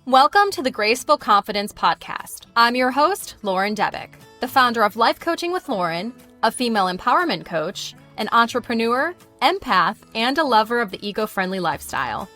Welcome to the Graceful Confidence Podcast. I'm your host, Lauren Debick, the founder of Life Coaching with Lauren, a female empowerment coach, an entrepreneur, empath, and a lover of the eco-friendly lifestyle.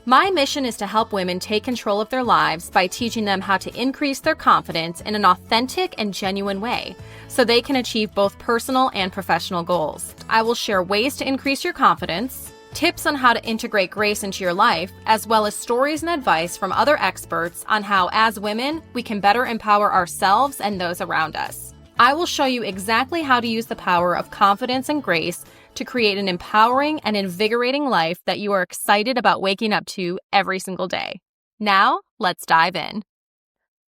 My mission is to help women take control of their lives by teaching them how to increase their confidence in an authentic and genuine way so they can achieve both personal and professional goals. I will share ways to increase your confidence, tips on how to integrate grace into your life, as well as stories and advice from other experts on how, as women, we can better empower ourselves and those around us. I will show you exactly how to use the power of confidence and grace to create an empowering and invigorating life that you are excited about waking up to every single day. Now, let's dive in.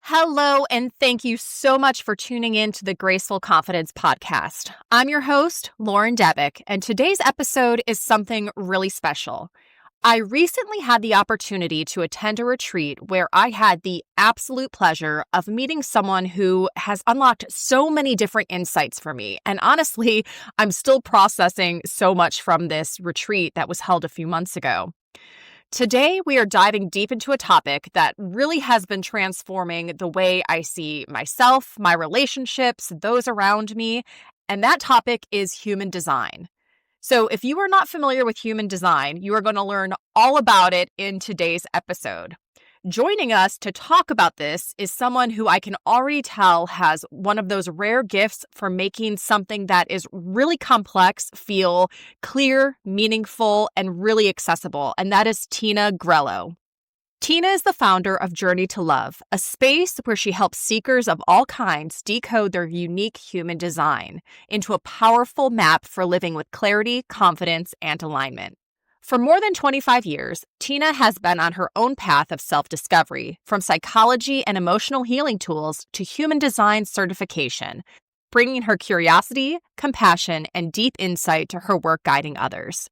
Hello, and thank you so much for tuning in to the Graceful Confidence Podcast. I'm your host, Lauren Debick, and today's episode is something really special. I recently had the opportunity to attend a retreat where I had the absolute pleasure of meeting someone who has unlocked so many different insights for me. And honestly, I'm still processing so much from this retreat that was held a few months ago. Today, we are diving deep into a topic that really has been transforming the way I see myself, my relationships, those around me, and that topic is human design. So if you are not familiar with human design, you are going to learn all about it in today's episode. Joining us to talk about this is someone who I can already tell has one of those rare gifts for making something that is really complex feel clear, meaningful, and really accessible, and that is Tina Grello. Tina is the founder of Journey to Love, a space where she helps seekers of all kinds decode their unique human design into a powerful map for living with clarity, confidence, and alignment. For more than 25 years, Tina has been on her own path of self-discovery, from psychology and emotional healing tools to human design certification, bringing her curiosity, compassion, and deep insight to her work guiding others.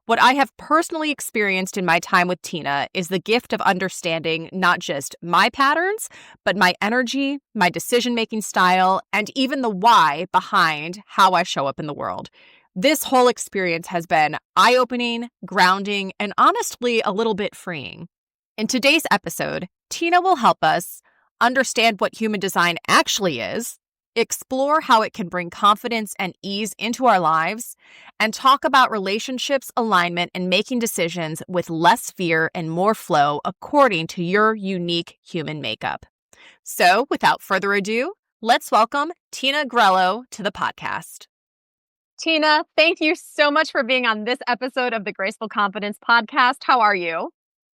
What I have personally experienced in my time with Tina is the gift of understanding not just my patterns, but my energy, my decision-making style, and even the why behind how I show up in the world. This whole experience has been eye-opening, grounding, and honestly a little bit freeing. In today's episode, Tina will help us understand what human design actually is, explore how it can bring confidence and ease into our lives, and talk about relationships, alignment, and making decisions with less fear and more flow according to your unique human makeup. So, without further ado, let's welcome Tina Grello to the podcast. Tina, thank you so much for being on this episode of the Graceful Confidence Podcast. How are you?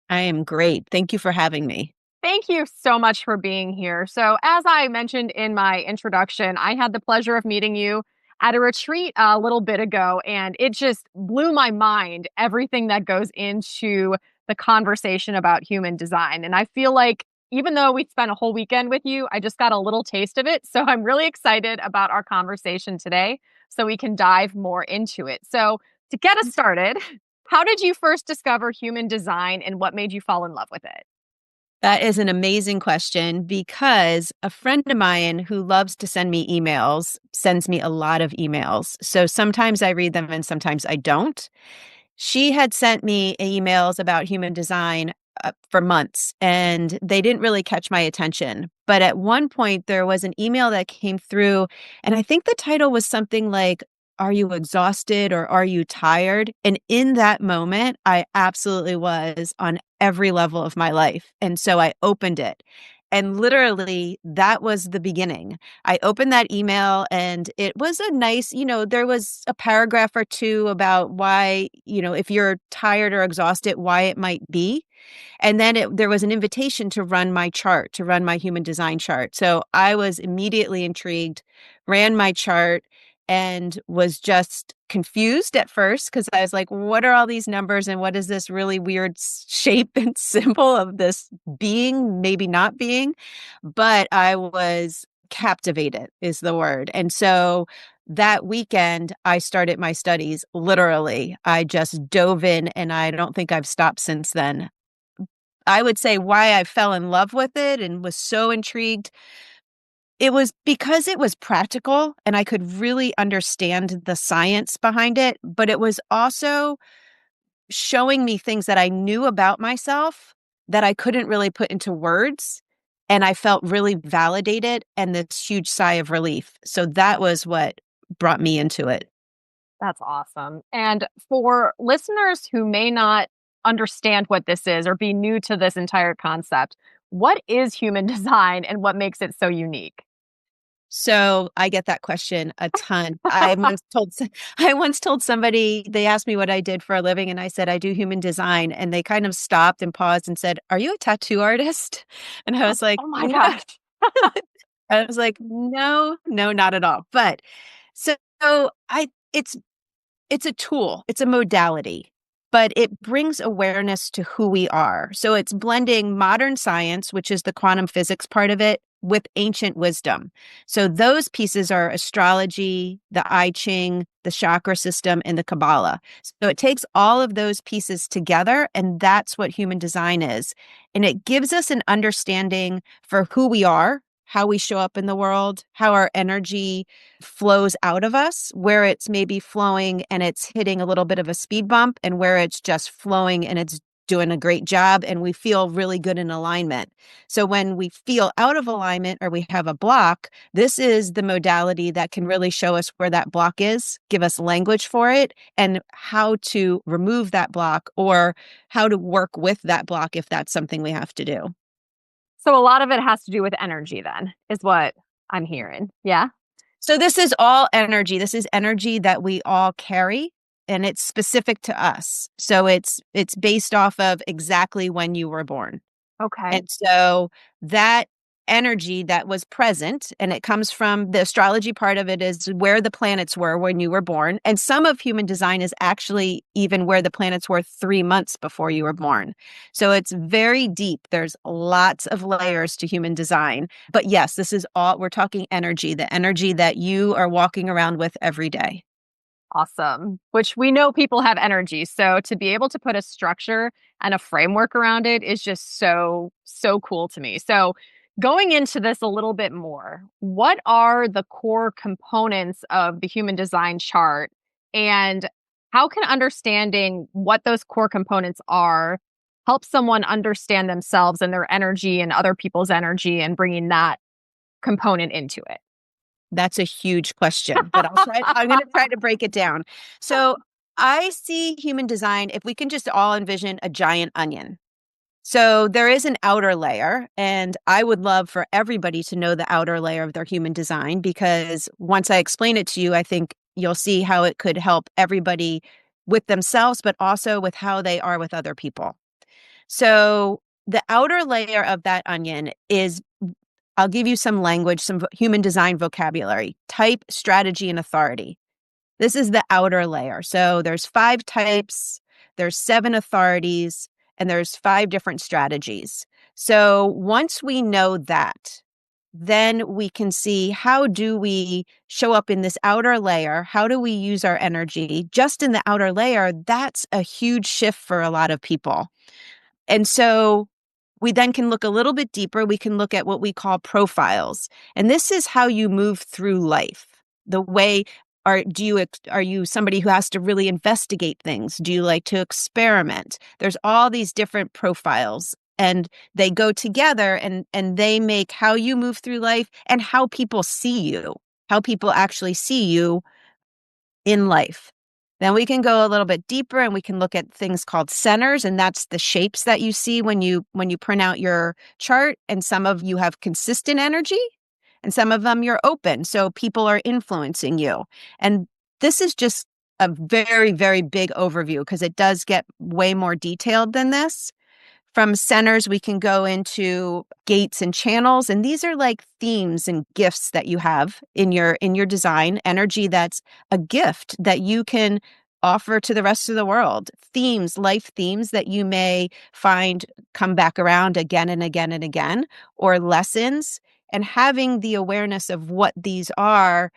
I am great. Thank you for having me. Thank you so much for being here. So, as I mentioned in my introduction, I had the pleasure of meeting you at a retreat a little bit ago, and it just blew my mind, everything that goes into the conversation about human design. And I feel like even though we spent a whole weekend with you, I just got a little taste of it. So I'm really excited about our conversation today so we can dive more into it. So to get us started, how did you first discover human design and what made you fall in love with it? That is an amazing question because a friend of mine who loves to send me emails sends me a lot of emails. So sometimes I read them and sometimes I don't. She had sent me emails about human design for months, and they didn't really catch my attention. But at one point, there was an email that came through, and I think the title was something like, "Are you exhausted or are you tired?" And in that moment, I absolutely was on every level of my life. And so I opened it. And literally, that was the beginning. I opened that email and it was a nice, there was a paragraph or two about why, if you're tired or exhausted, why it might be. And then there was an invitation to run my chart, to run my human design chart. So I was immediately intrigued, ran my chart, and was just confused at first because I was like, what are all these numbers and what is this really weird shape and symbol of this being, maybe not being? But I was captivated is the word. And so that weekend, I started my studies, literally. I just dove in and I don't think I've stopped since then. I would say why I fell in love with it and was so intrigued. It was because it was practical and I could really understand the science behind it, but it was also showing me things that I knew about myself that I couldn't really put into words. And I felt really validated and this huge sigh of relief. So that was what brought me into it. That's awesome. And for listeners who may not understand what this is or be new to this entire concept, what is human design and what makes it so unique? So I get that question a ton. I once told somebody, they asked me what I did for a living, and I said I do human design, and they kind of stopped and paused and said, "Are you a tattoo artist?" And I was like, Oh my "No." gosh. I was like, "No, no, not at all." But so I it's a tool, it's a modality, but it brings awareness to who we are. So it's blending modern science, which is the quantum physics part of it, with ancient wisdom. So those pieces are astrology, the I Ching, the chakra system, and the Kabbalah. So it takes all of those pieces together, and that's what human design is. And it gives us an understanding for who we are, how we show up in the world, how our energy flows out of us, where it's maybe flowing and it's hitting a little bit of a speed bump, and where it's just flowing and it's doing a great job and we feel really good in alignment. So when we feel out of alignment or we have a block, this is the modality that can really show us where that block is, give us language for it, and how to remove that block or how to work with that block if that's something we have to do. So a lot of it has to do with energy then, is what I'm hearing. Yeah. So this is all energy. This is energy that we all carry, and it's specific to us. So it's based off of exactly when you were born. Okay. And so that energy that was present, and it comes from the astrology part of it is where the planets were when you were born. And some of human design is actually even where the planets were 3 months before you were born. So it's very deep. There's lots of layers to human design. But yes, this is all we're talking energy, the energy that you are walking around with every day. Awesome. Which we know people have energy. So to be able to put a structure and a framework around it is just so cool to me. So going into this a little bit more, what are the core components of the human design chart? And how can understanding what those core components are help someone understand themselves and their energy and other people's energy and bringing that component into it? That's a huge question, but I'm going to try to break it down. So I see human design, if we can just all envision a giant onion. So there is an outer layer, and I would love for everybody to know the outer layer of their human design, because once I explain it to you, I think you'll see how it could help everybody with themselves, but also with how they are with other people. So the outer layer of that onion is, I'll give you some language, some human design vocabulary: type, strategy, and authority. This is the outer layer. So there's 5 types, there's 7 authorities, and there's 5 different strategies. So once we know that, then we can see, how do we show up in this outer layer? How do we use our energy just in the outer layer? That's a huge shift for a lot of people. And so we then can look a little bit deeper. We can look at what we call profiles. And this is how you move through life. The way are you somebody who has to really investigate things? Do you like to experiment? There's all these different profiles, and they go together, and they make how you move through life and how people see you, how people actually see you in life. Then we can go a little bit deeper and we can look at things called centers, and that's the shapes that you see when you print out your chart. And some of you have consistent energy and some of them you're open. So people are influencing you. And this is just a very, very big overview because it does get way more detailed than this. From centers, we can go into gates and channels, and these are like themes and gifts that you have in your design energy. That's a gift that you can offer to the rest of the world. Themes, life themes that you may find come back around again and again and again, or lessons. And having the awareness of what these are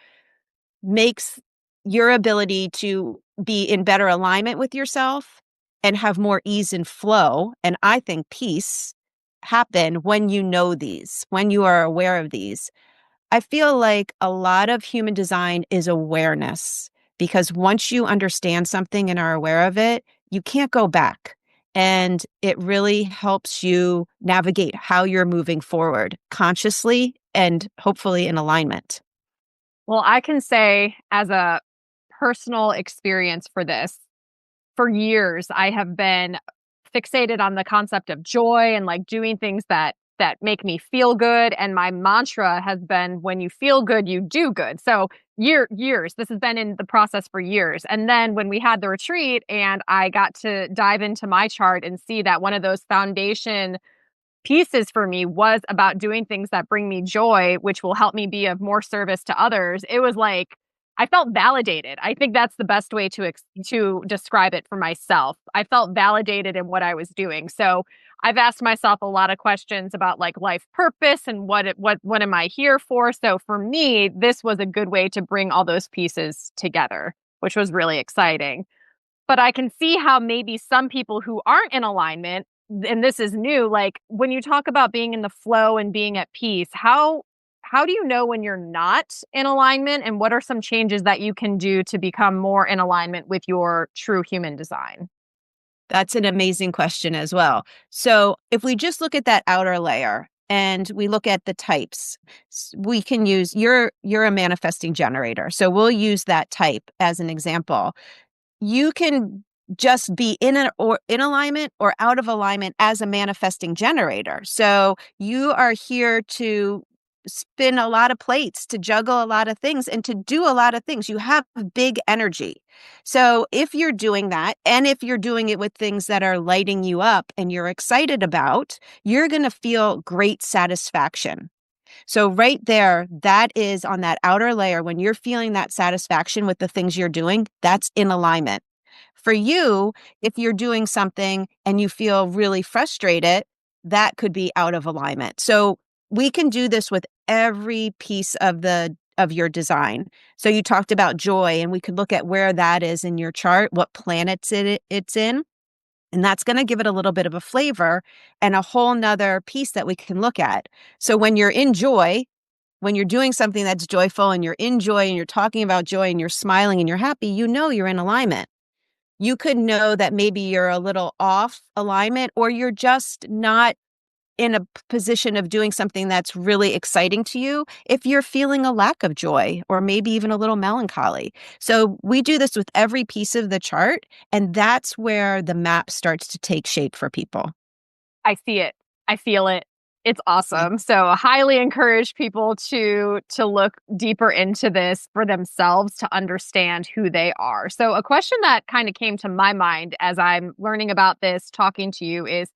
makes your ability to be in better alignment with yourself and have more ease and flow, and I think peace, happen when you know these, when you are aware of these. I feel like a lot of human design is awareness, because once you understand something and are aware of it, you can't go back. And it really helps you navigate how you're moving forward consciously and hopefully in alignment. Well, I can say as a personal experience for this, for years, I have been fixated on the concept of joy and like doing things that make me feel good. And my mantra has been, when you feel good, you do good. So years, this has been in the process for years. And then when we had the retreat and I got to dive into my chart and see that one of those foundation pieces for me was about doing things that bring me joy, which will help me be of more service to others. It was like I felt validated. I think that's the best way to describe it for myself. I felt validated in what I was doing. So I've asked myself a lot of questions about like life purpose and what am I here for? So for me, this was a good way to bring all those pieces together, which was really exciting. But I can see how maybe some people who aren't in alignment, and this is new, like when you talk about being in the flow and being at peace, how do you know when you're not in alignment, and what are some changes that you can do to become more in alignment with your true human design? That's an amazing question as well. So if we just look at that outer layer and we look at the types, we can use you're a manifesting generator. So we'll use that type as an example. You can just be in alignment or out of alignment as a manifesting generator. So you are here to spin a lot of plates, to juggle a lot of things, and to do a lot of things. You have big energy. So if you're doing that, and if you're doing it with things that are lighting you up and you're excited about, you're going to feel great satisfaction. So right there, that is on that outer layer. When you're feeling that satisfaction with the things you're doing, that's in alignment. For you, if you're doing something and you feel really frustrated, that could be out of alignment. So we can do this with every piece of your design. So you talked about joy, and we could look at where that is in your chart, what planets it's in. And that's going to give it a little bit of a flavor and a whole nother piece that we can look at. So when you're in joy, when you're doing something that's joyful and you're in joy and you're talking about joy and you're smiling and you're happy, you know you're in alignment. You could know that maybe you're a little off alignment, or you're just not in a position of doing something that's really exciting to you if you're feeling a lack of joy or maybe even a little melancholy. So we do this with every piece of the chart, and that's where the map starts to take shape for people. I see it. I feel it. It's awesome. So I highly encourage people to look deeper into this for themselves to understand who they are. So a question that kind of came to my mind as I'm learning about this, talking to you, is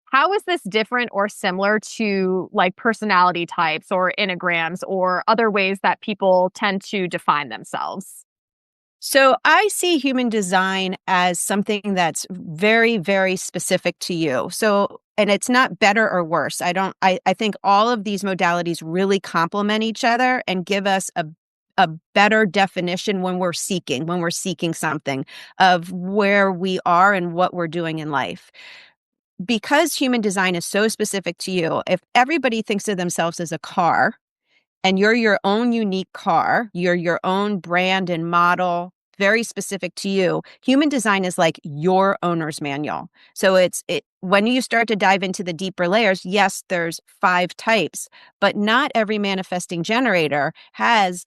how is this different or similar to like personality types or enneagrams or other ways that people tend to define themselves? So I see human design as something that's very, very specific to you. So, and it's not better or worse. I think all of these modalities really complement each other and give us a better definition when we're seeking something of where we are and what we're doing in life. Because human design is so specific to you, if everybody thinks of themselves as a car, and you're your own unique car, you're your own brand and model, very specific to you. Human design is like your owner's manual. So when you start to dive into the deeper layers, yes, there's 5 types, but not every manifesting generator has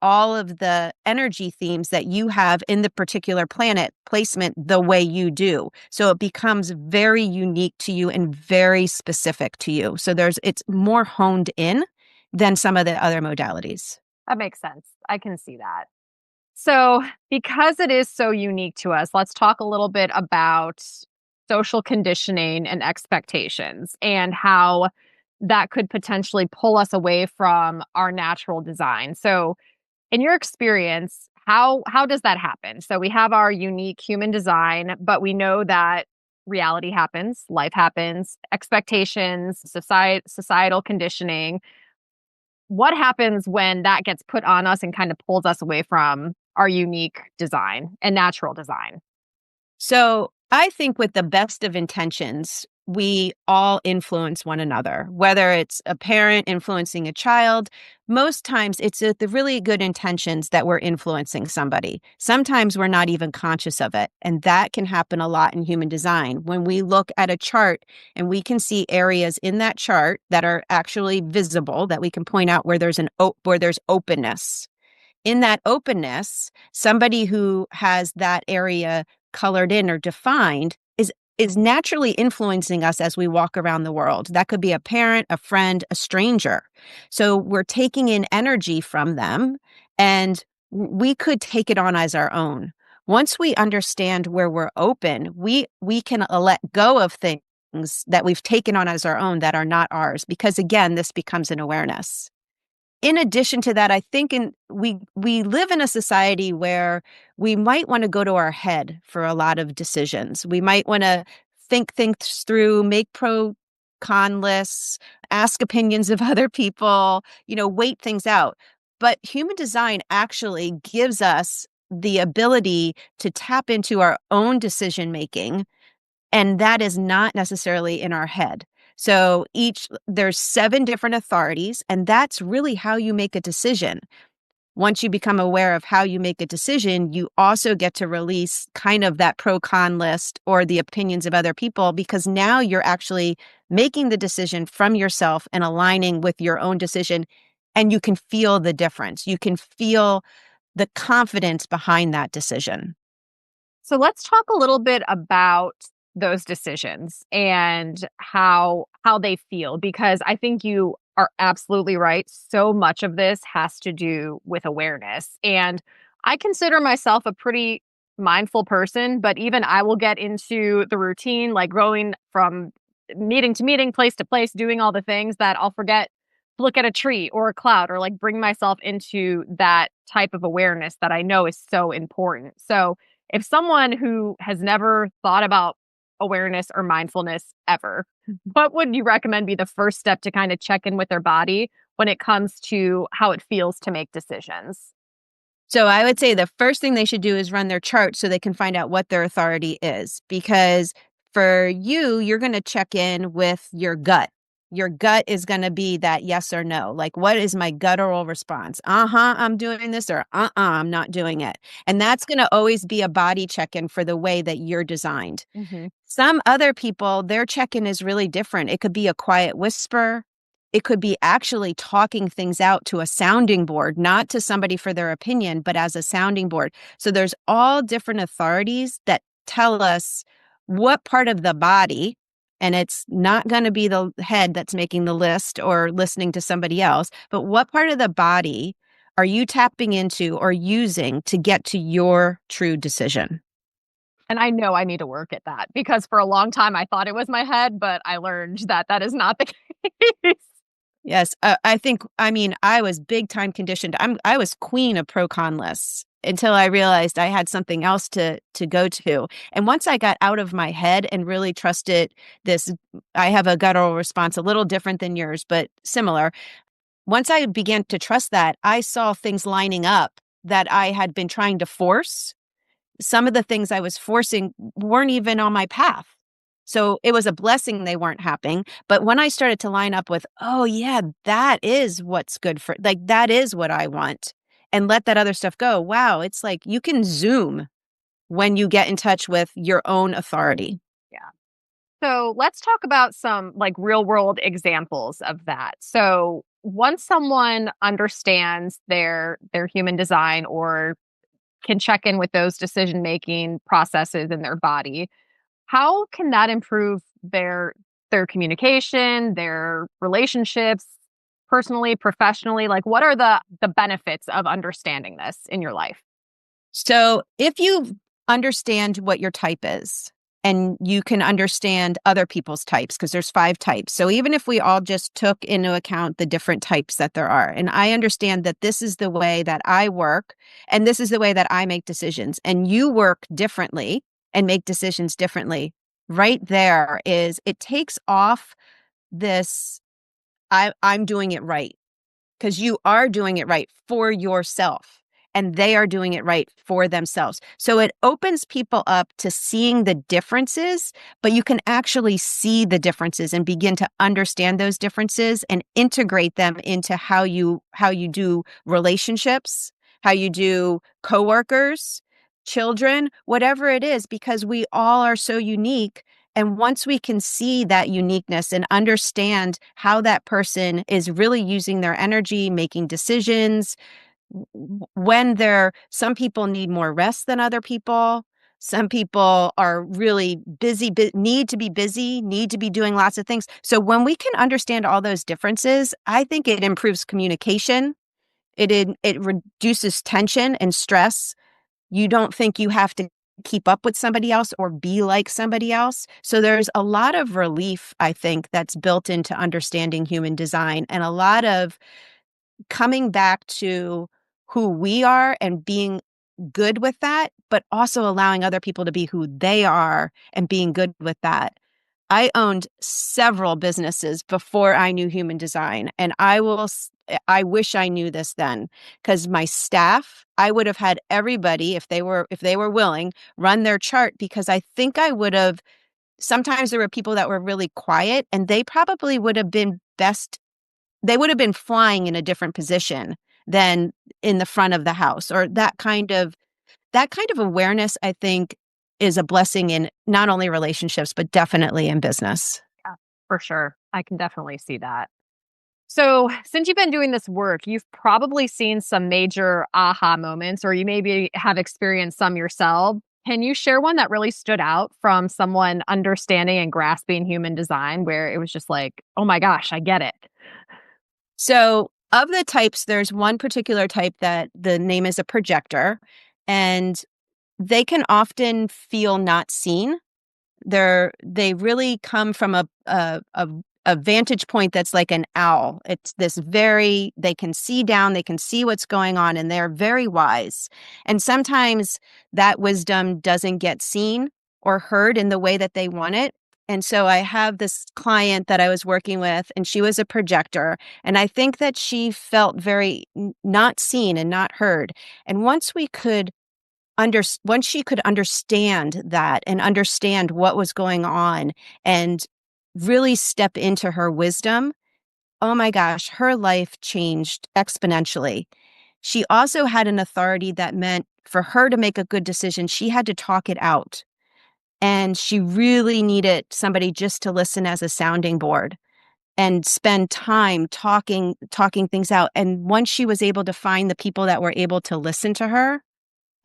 all of the energy themes that you have in the particular planet placement the way you do. So it becomes very unique to you and very specific to you. So it's more honed in than some of the other modalities. That makes sense. I can see that. So, because it is so unique to us, let's talk a little bit about social conditioning and expectations and how that could potentially pull us away from our natural design. So, in your experience, how does that happen? So, we have our unique human design, but we know that reality happens, life happens, expectations, societal conditioning. What happens when that gets put on us and kind of pulls us away from our unique design and natural design? So I think with the best of intentions, we all influence one another, whether it's a parent influencing a child. Most times it's the really good intentions that we're influencing somebody. Sometimes we're not even conscious of it. And that can happen a lot in human design. When we look at a chart and we can see areas in that chart that are actually visible, that we can point out where there's openness. In that openness, somebody who has that area colored in or defined is naturally influencing us as we walk around the world. That could be a parent, a friend, a stranger. So we're taking in energy from them, and we could take it on as our own. Once we understand where we're open, we can let go of things that we've taken on as our own that are not ours, because again, this becomes an awareness. In addition to that, I think we live in a society where we might want to go to our head for a lot of decisions. We might want to think things through, make pro con lists, ask opinions of other people, wait things out. But human design actually gives us the ability to tap into our own decision making, and that is not necessarily in our head. So there's 7 different authorities, and that's really how you make a decision. Once you become aware of how you make a decision, you also get to release kind of that pro-con list or the opinions of other people, because now you're actually making the decision from yourself and aligning with your own decision, and you can feel the difference. You can feel the confidence behind that decision. So let's talk a little bit about those decisions and how they feel, because I think you are absolutely right. So much of this has to do with awareness. And I consider myself a pretty mindful person, but even I will get into the routine, like going from meeting to meeting, place to place, doing all the things that I'll forget to look at a tree or a cloud, or like bring myself into that type of awareness that I know is so important. So if someone who has never thought about awareness or mindfulness ever, what would you recommend be the first step to kind of check in with their body when it comes to how it feels to make decisions? So I would say the first thing they should do is run their chart so they can find out what their authority is. Because for you, you're going to check in with your gut. Your gut is going to be that yes or no. Like, what is my guttural response? I'm doing this, or I'm not doing it. And that's going to always be a body check-in for the way that you're designed. Mm-hmm. Some other people, their check-in is really different. It could be a quiet whisper. It could be actually talking things out to a sounding board, not to somebody for their opinion, but as a sounding board. So there's all different authorities that tell us what part of the body, and it's not going to be the head that's making the list or listening to somebody else, but what part of the body are you tapping into or using to get to your true decision? And I know I need to work at that, because for a long time I thought it was my head, but I learned that that is not the case. Yes, I was big time conditioned. I was queen of pro con lists until I realized I had something else to go to. And once I got out of my head and really trusted this, I have a guttural response a little different than yours, but similar. Once I began to trust that, I saw things lining up that I had been trying to force. Some of the things I was forcing weren't even on my path. So it was a blessing they weren't happening. But when I started to line up with, oh, yeah, that is what's good for, like, that is what I want, and let that other stuff go. Wow. It's like you can zoom when you get in touch with your own authority. Yeah. So let's talk about some like real world examples of that. So once someone understands their human design, or can check in with those decision making processes in their body, how can that improve their communication, their relationships, personally, professionally? Like, what are the benefits of understanding this in your life? So if you understand what your type is, and you can understand other people's types, because there's 5 types. So even if we all just took into account the different types that there are, and I understand that this is the way that I work, and this is the way that I make decisions, and you work differently and make decisions differently, right there is, it takes off this, I'm doing it right, because you are doing it right for yourself. and they are doing it right for themselves. So it opens people up to seeing the differences, but you can actually see the differences and begin to understand those differences and integrate them into how you do relationships, how you do coworkers, children, whatever it is, because we all are so unique. And once we can see that uniqueness and understand how that person is really using their energy, making decisions, when some people need more rest than other people. Some people are really busy, need to be busy, need to be doing lots of things. So when we can understand all those differences, I think it improves communication. It reduces tension and stress. You don't think you have to keep up with somebody else or be like somebody else. So there's a lot of relief, I think, that's built into understanding human design, and a lot of coming back to who we are and being good with that, but also allowing other people to be who they are and being good with that. I owned several businesses before I knew human design, and I wish I knew this then, because my staff, I would have had everybody, if they were willing, run their chart, because I think I would have. Sometimes there were people that were really quiet, and they probably would have been best. They would have been flying in a different position than in the front of the house, or that kind of awareness, I think, is a blessing in not only relationships, but definitely in business. Yeah, for sure. I can definitely see that. So, since you've been doing this work, you've probably seen some major aha moments, or you maybe have experienced some yourself. Can you share one that really stood out from someone understanding and grasping human design where it was just like, oh my gosh, I get it? So, of the types, there's one particular type that the name is a projector, and they can often feel not seen. They really come from a vantage point that's like an owl. It's they can see down, they can see what's going on, and they're very wise. And sometimes that wisdom doesn't get seen or heard in the way that they want it. And so I have this client that I was working with, and she was a projector. And I think that she felt very not seen and not heard. And once she could understand that and understand what was going on and really step into her wisdom, oh my gosh, her life changed exponentially. She also had an authority that meant for her to make a good decision, she had to talk it out. And she really needed somebody just to listen as a sounding board and spend time talking things out. And once she was able to find the people that were able to listen to her,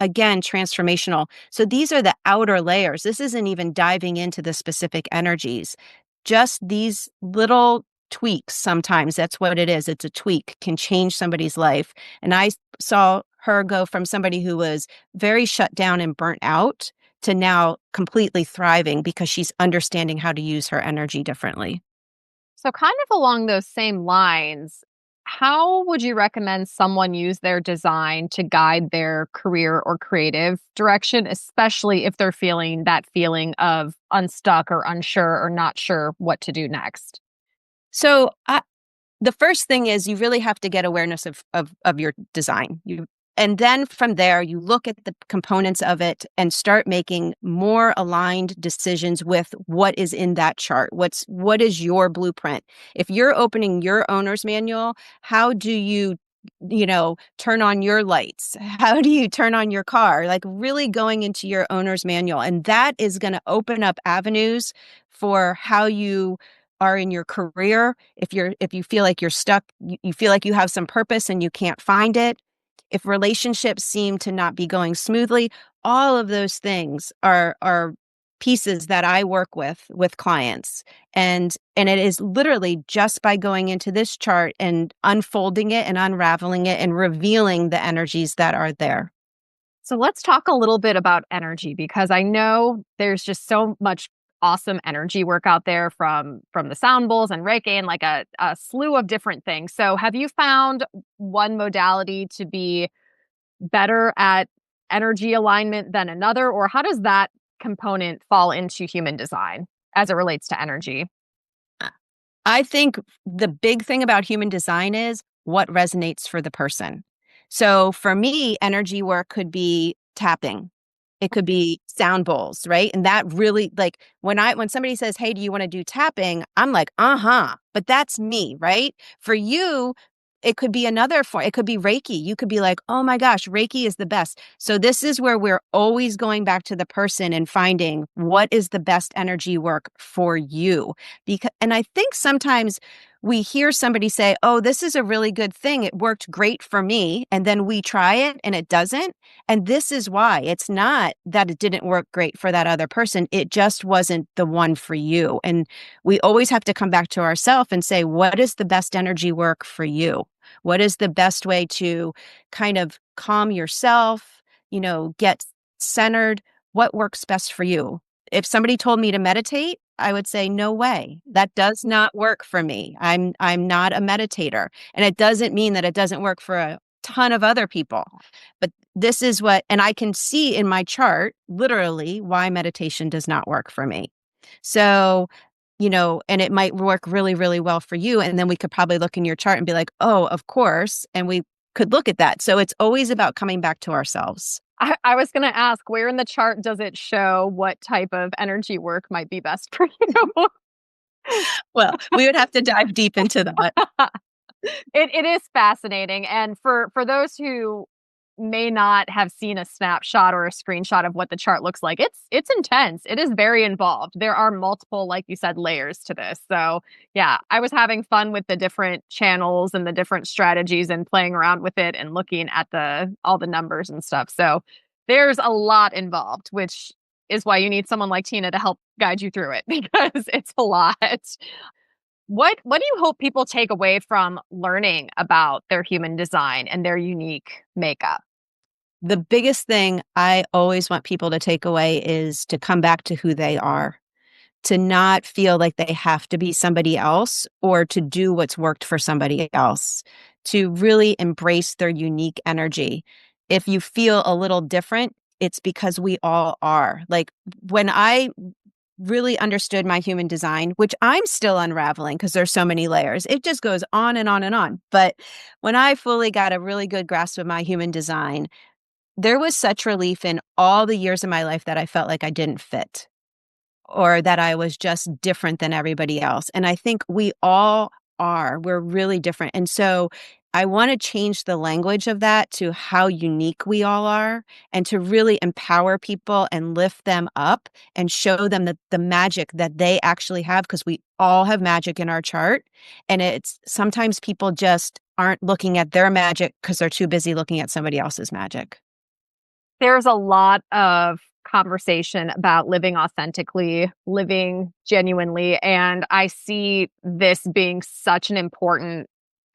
again, transformational. So these are the outer layers. This isn't even diving into the specific energies. Just these little tweaks, sometimes that's what it is. It's a tweak, can change somebody's life. And I saw her go from somebody who was very shut down and burnt out to now completely thriving because she's understanding how to use her energy differently. So, kind of along those same lines, how would you recommend someone use their design to guide their career or creative direction, especially if they're feeling that feeling of unstuck or unsure or not sure what to do next? So the first thing is you really have to get awareness of your design. And then from there, you look at the components of it and start making more aligned decisions with what is in that chart. What is your blueprint? If you're opening your owner's manual, how do turn on your lights? How do you turn on your car? Like really going into your owner's manual. And that is going to open up avenues for how you are in your career. If you feel like you're stuck, you feel like you have some purpose and you can't find it. If relationships seem to not be going smoothly, all of those things are pieces that I work with clients. And it is literally just by going into this chart and unfolding it and unraveling it and revealing the energies that are there. So, let's talk a little bit about energy because I know there's just so much awesome energy work out there from the sound bowls and Reiki and like a slew of different things. So, have you found one modality to be better at energy alignment than another? Or how does that component fall into human design as it relates to energy? I think the big thing about human design is what resonates for the person. So for me, energy work could be tapping. It could be sound bowls, right? And that really, like, when somebody says, "Hey, do you want to do tapping?" I'm like, "Uh-huh." But that's me, right? For you, it could be another form. It could be Reiki. You could be like, "Oh my gosh, Reiki is the best." So this is where we're always going back to the person and finding what is the best energy work for you. And I think sometimes we hear somebody say, "Oh, this is a really good thing. It worked great for me." And then we try it and it doesn't. And this is why. It's not that it didn't work great for that other person. It just wasn't the one for you. And we always have to come back to ourselves and say, what is the best energy work for you? What is the best way to kind of calm yourself, get centered? What works best for you? If somebody told me to meditate, I would say, no way. That does not work for me. I'm not a meditator. And it doesn't mean that it doesn't work for a ton of other people. But this is and I can see in my chart, literally, why meditation does not work for me. So, and it might work really, really well for you. And then we could probably look in your chart and be like, oh, of course. And we could look at that. So it's always about coming back to ourselves. I was going to ask, where in the chart does it show what type of energy work might be best for you? Well, we would have to dive deep into that. It is fascinating. And for those who may not have seen a snapshot or a screenshot of what the chart looks like, it's intense. It is very involved. There are multiple, like you said, layers to this. So yeah, I was having fun with the different channels and the different strategies and playing around with it and looking at all the numbers and stuff. So there's a lot involved, which is why you need someone like Tina to help guide you through it, because it's a lot. What do you hope people take away from learning about their human design and their unique makeup? The biggest thing I always want people to take away is to come back to who they are, to not feel like they have to be somebody else or to do what's worked for somebody else, to really embrace their unique energy. If you feel a little different, it's because we all are. Like when I really understood my human design, which I'm still unraveling because there's so many layers. It just goes on and on and on. But when I fully got a really good grasp of my human design, there was such relief in all the years of my life that I felt like I didn't fit or that I was just different than everybody else. And I think we all are. We're really different. And so I want to change the language of that to how unique we all are and to really empower people and lift them up and show them the magic that they actually have, because we all have magic in our chart. And it's sometimes people just aren't looking at their magic because they're too busy looking at somebody else's magic. There's a lot of conversation about living authentically, living genuinely, and I see this being such an important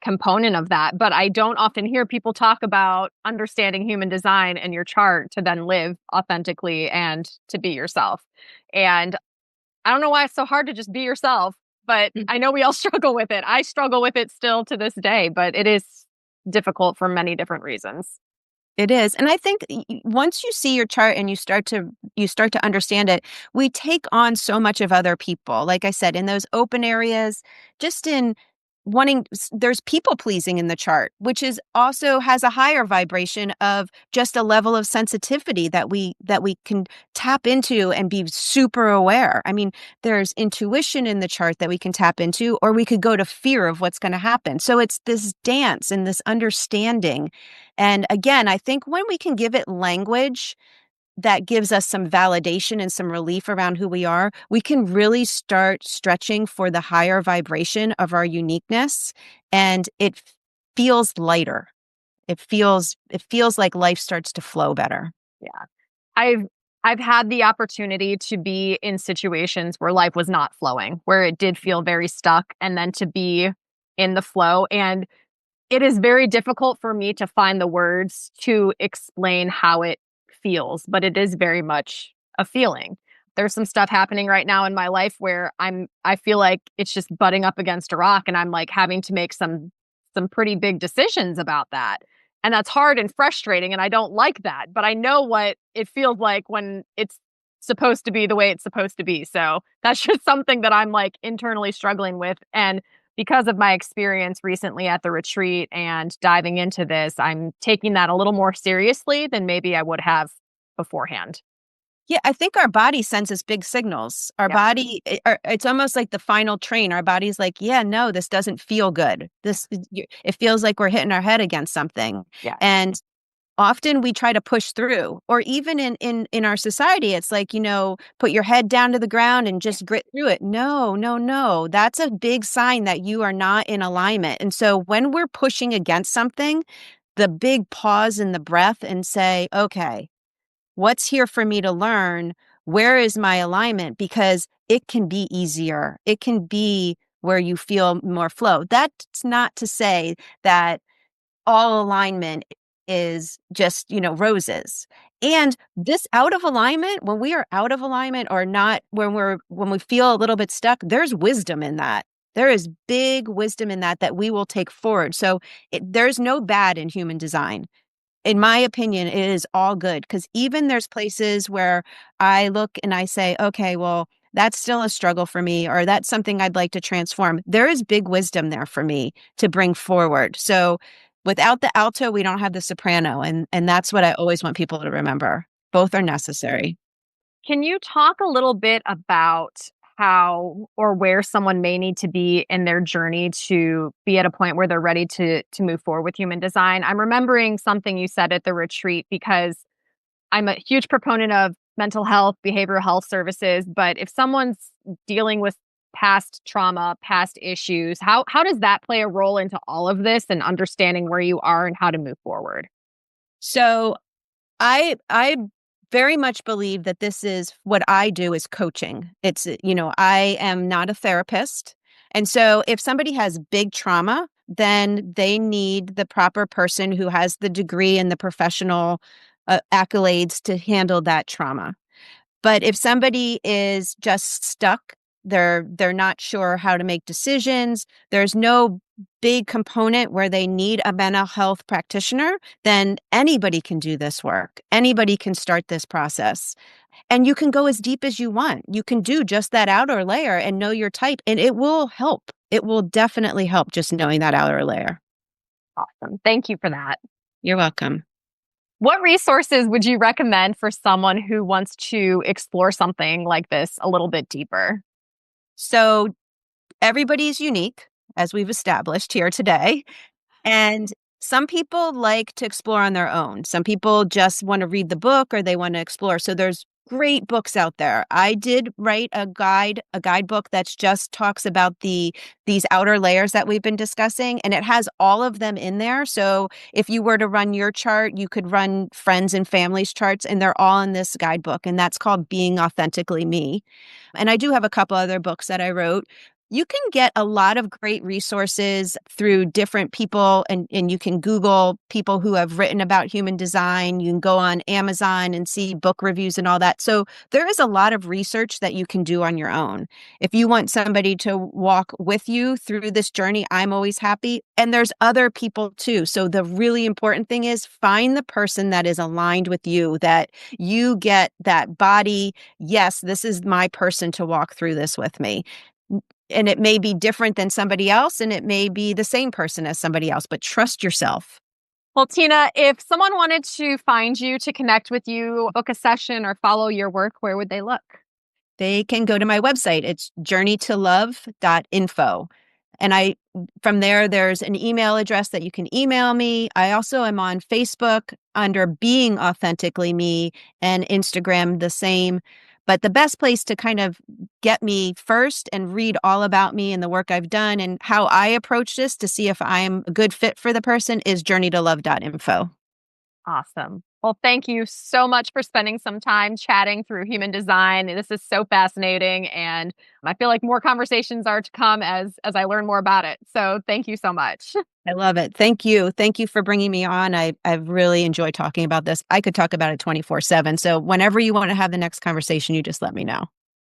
component of that. But I don't often hear people talk about understanding human design and your chart to then live authentically and to be yourself. And I don't know why it's so hard to just be yourself, but I know we all struggle with it. I struggle with it still to this day, but it is difficult for many different reasons. It is. And I think once you see your chart and you start to understand it, we take on so much of other people. Like I said, in those open areas, just in there's people pleasing in the chart, which is also has a higher vibration of just a level of sensitivity that we can tap into and be super aware. I mean, there's intuition in the chart that we can tap into, or we could go to fear of what's going to happen. So it's this dance and this understanding. And again, I think when we can give it language that gives us some validation and some relief around who we are, we can really start stretching for the higher vibration of our uniqueness. And it feels lighter. It feels like life starts to flow better. Yeah. I've had the opportunity to be in situations where life was not flowing, where it did feel very stuck, and then to be in the flow. And it is very difficult for me to find the words to explain how it feels, but it is very much a feeling. There's some stuff happening right now in my life where I feel like it's just butting up against a rock, and I'm like having to make some pretty big decisions about that. And that's hard and frustrating, and I don't like that, but I know what it feels like when it's supposed to be the way it's supposed to be. So that's just something that I'm like internally struggling with. And because of my experience recently at the retreat and diving into this, I'm taking that a little more seriously than maybe I would have beforehand. Yeah, I think our body sends us big signals. Our Yep. body, it's almost like the final train. Our body's like, yeah, no, this doesn't feel good. It feels like we're hitting our head against something. Yeah. And often we try to push through, or even in our society, it's like, put your head down to the ground and just grit through it. No, no, no. That's a big sign that you are not in alignment. And so when we're pushing against something, the big pause in the breath and say, okay, what's here for me to learn? Where is my alignment? Because it can be easier. It can be where you feel more flow. That's not to say that all alignment is just, roses. And this out of alignment, when we are out of alignment or not, when we feel a little bit stuck, there's wisdom in that. There is big wisdom in that we will take forward. So there's no bad in human design. In my opinion, it is all good, because even there's places where I look and I say, okay, well, that's still a struggle for me, or that's something I'd like to transform. There is big wisdom there for me to bring forward. So without the alto, we don't have the soprano. And that's what I always want people to remember. Both are necessary. Can you talk a little bit about how or where someone may need to be in their journey to be at a point where they're ready to move forward with human design? I'm remembering something you said at the retreat because I'm a huge proponent of mental health, behavioral health services, but if someone's dealing with past trauma, past issues, how does that play a role into all of this and understanding where you are and how to move forward? So I very much believe that this is what I do is coaching. It's, I am not a therapist. And so if somebody has big trauma, then they need the proper person who has the degree and the professional accolades to handle that trauma. But if somebody is just stuck, they're not sure how to make decisions, there's no big component where they need a mental health practitioner, then anybody can do this work. Anybody can start this process. And you can go as deep as you want. You can do just that outer layer and know your type, and it will help. It will definitely help just knowing that outer layer. Awesome. Thank you for that. You're welcome. What resources would you recommend for someone who wants to explore something like this a little bit deeper? So everybody's unique, as we've established here today. And some people like to explore on their own. Some people just want to read the book or they want to explore. So there's great books out there. I did write a guidebook that's just talks about these outer layers that we've been discussing, and it has all of them in there. So if you were to run your chart, you could run friends and families charts, and they're all in this guidebook, and that's called Being Authentically Me. And I do have a couple other books that I wrote. You can get a lot of great resources through different people, and you can Google people who have written about human design. You can go on Amazon and see book reviews and all that. So there is a lot of research that you can do on your own. If you want somebody to walk with you through this journey, I'm always happy. And there's other people too. So the really important thing is find the person that is aligned with you, that you get that body. Yes, this is my person to walk through this with me. And it may be different than somebody else, and it may be the same person as somebody else, but trust yourself. Well, Tina, if someone wanted to find you, to connect with you, book a session, or follow your work, where would they look? They can go to my website. It's journeytolove.info. And from there's an email address that you can email me. I also am on Facebook under Being Authentically Me, and Instagram the same. But the best place to kind of get me first and read all about me and the work I've done and how I approach this to see if I'm a good fit for the person is journeytolove.info. Awesome. Well, thank you so much for spending some time chatting through human design. This is so fascinating, and I feel like more conversations are to come as I learn more about it. So thank you so much. I love it. Thank you. Thank you for bringing me on. I've really enjoyed talking about this. I could talk about it 24/7. So whenever you want to have the next conversation, you just let me know.